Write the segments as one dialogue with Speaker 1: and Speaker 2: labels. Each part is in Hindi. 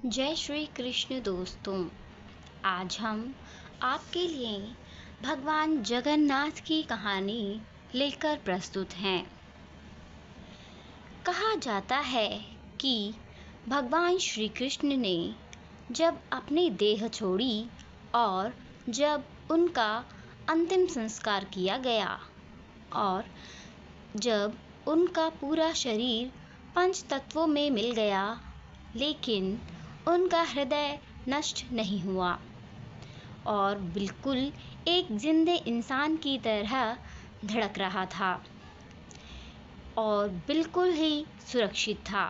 Speaker 1: जय श्री कृष्ण दोस्तों। आज हम आपके लिए भगवान जगन्नाथ की कहानी लेकर प्रस्तुत हैं। कहा जाता है कि भगवान श्री कृष्ण ने जब अपनी देह छोड़ी और जब उनका अंतिम संस्कार किया गया और जब उनका पूरा शरीर पंच तत्वों में मिल गया, लेकिन उनका हृदय नष्ट नहीं हुआ और बिल्कुल एक जिंदे इंसान की तरह धड़क रहा था और बिल्कुल ही सुरक्षित था।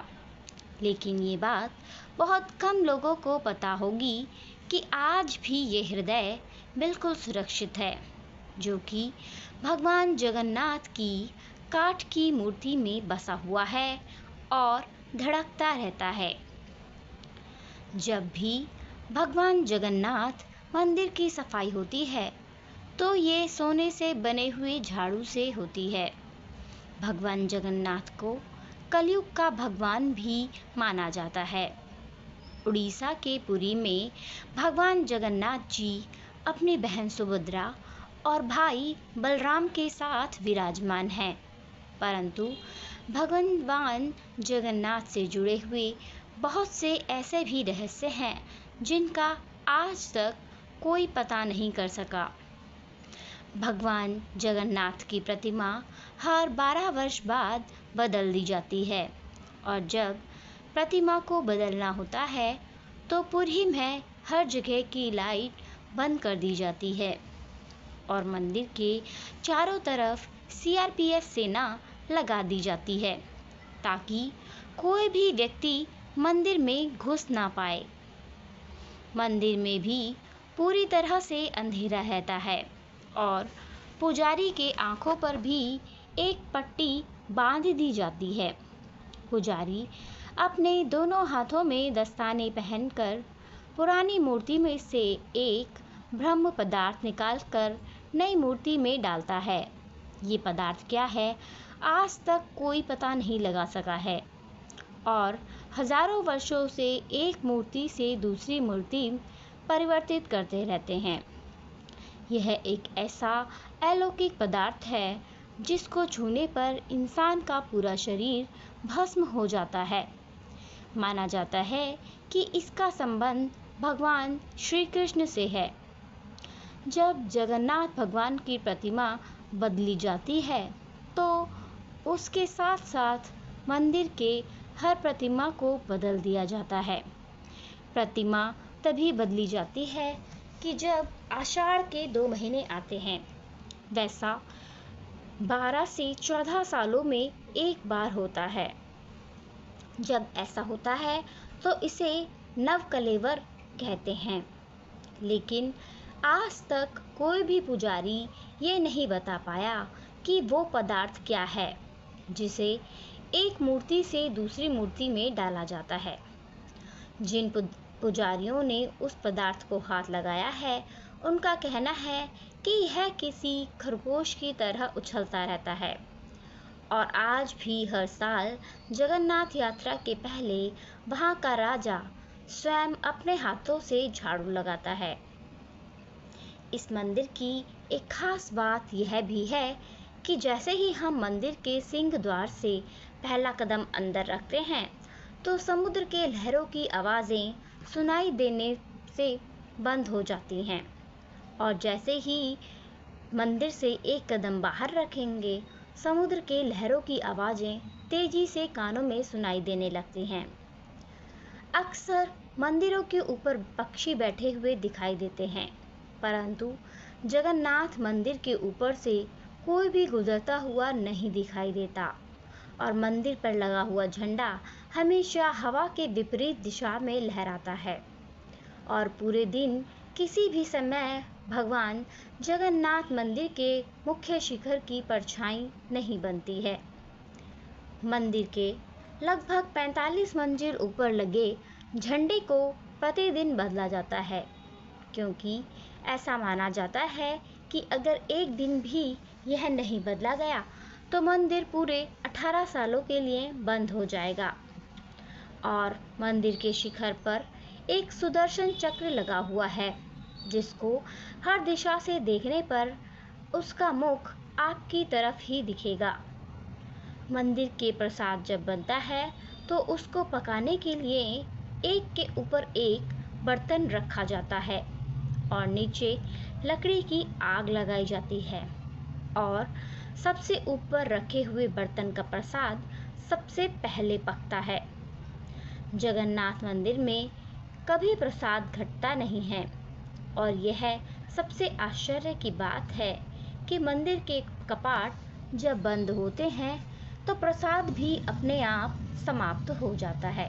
Speaker 1: लेकिन ये बात बहुत कम लोगों को पता होगी कि आज भी ये हृदय बिल्कुल सुरक्षित है, जो कि भगवान जगन्नाथ की काठ की मूर्ति में बसा हुआ है और धड़कता रहता है। जब भी भगवान जगन्नाथ मंदिर की सफाई होती है तो ये सोने से बने हुए झाड़ू से होती है। भगवान जगन्नाथ को कलयुग का भगवान भी माना जाता है। उड़ीसा के पुरी में भगवान जगन्नाथ जी अपनी बहन सुभद्रा और भाई बलराम के साथ विराजमान हैं। परंतु भगवान जगन्नाथ से जुड़े हुए बहुत से ऐसे भी रहस्य हैं जिनका आज तक कोई पता नहीं कर सका। भगवान जगन्नाथ की प्रतिमा हर 12 वर्ष बाद बदल दी जाती है और जब प्रतिमा को बदलना होता है तो पुरी में हर जगह की लाइट बंद कर दी जाती है और मंदिर के चारों तरफ सीआरपीएफ सेना लगा दी जाती है ताकि कोई भी व्यक्ति मंदिर में घुस ना पाए। मंदिर में भी पूरी तरह से अंधेरा रहता है और पुजारी के आंखों पर भी एक पट्टी बांध दी जाती है। पुजारी अपने दोनों हाथों में दस्ताने पहनकर पुरानी मूर्ति में से एक ब्रह्म पदार्थ निकालकर नई मूर्ति में डालता है। ये पदार्थ क्या है, आज तक कोई पता नहीं लगा सका है और हजारों वर्षों से एक मूर्ति से दूसरी मूर्ति परिवर्तित करते रहते हैं। यह एक ऐसा अलौकिक पदार्थ है जिसको छूने पर इंसान का पूरा शरीर भस्म हो जाता है। माना जाता है कि इसका संबंध भगवान श्री कृष्ण से है। जब जगन्नाथ भगवान की प्रतिमा बदली जाती है तो उसके साथ साथ मंदिर के हर प्रतिमा को बदल दिया जाता है। प्रतिमा तभी बदली जाती है कि जब आषाढ़ के 2 महीने आते हैं। वैसा 12 से 14 सालों में एक बार होता है। जब ऐसा होता है तो इसे नवकलेवर कहते हैं। लेकिन आज तक कोई भी पुजारी ये नहीं बता पाया कि वो पदार्थ क्या है जिसे एक मूर्ति से दूसरी मूर्ति में डाला जाता है। जिन पुजारियों ने उस पदार्थ को हाथ लगाया है, उनका कहना है कि यह किसी खरगोश की तरह उछलता रहता है और आज भी हर साल जगन्नाथ यात्रा के पहले वहां का राजा स्वयं अपने हाथों से झाड़ू लगाता है। इस मंदिर की एक खास बात यह भी है कि जैसे ही हम मंदिर के सिंह द्वार से पहला कदम अंदर रखते हैं तो समुद्र के लहरों की आवाज़ें सुनाई देने से बंद हो जाती हैं और जैसे ही मंदिर से एक कदम बाहर रखेंगे, समुद्र के लहरों की आवाज़ें तेजी से कानों में सुनाई देने लगती हैं। अक्सर मंदिरों के ऊपर पक्षी बैठे हुए दिखाई देते हैं, परंतु जगन्नाथ मंदिर के ऊपर से कोई भी गुजरता हुआ नहीं दिखाई देता और मंदिर पर लगा हुआ झंडा हमेशा हवा के विपरीत दिशा में लहराता है और पूरे दिन किसी भी समय भगवान जगन्नाथ मंदिर के मुख्य शिखर की परछाई नहीं बनती है। मंदिर के लगभग 45 मंजिल ऊपर लगे झंडे को प्रतिदिन बदला जाता है, क्योंकि ऐसा माना जाता है कि अगर एक दिन भी यह नहीं बदला गया तो मंदिर पूरे 18 सालों के लिए बंद हो जाएगा और मंदिर के शिखर पर एक सुदर्शन चक्र लगा हुआ है, जिसको हर दिशा से देखने पर उसका मुख आपकी तरफ ही दिखेगा। मंदिर के प्रसाद जब बनता है तो उसको पकाने के लिए एक के ऊपर एक बर्तन रखा जाता है और नीचे लकड़ी की आग लगाई जाती है और सबसे ऊपर रखे हुए बर्तन का प्रसाद सबसे पहले पकता है। जगन्नाथ मंदिर में कभी प्रसाद घटता नहीं है और यह सबसे आश्चर्य की बात है कि मंदिर के कपाट जब बंद होते हैं तो प्रसाद भी अपने आप समाप्त हो जाता है।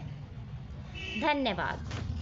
Speaker 1: धन्यवाद।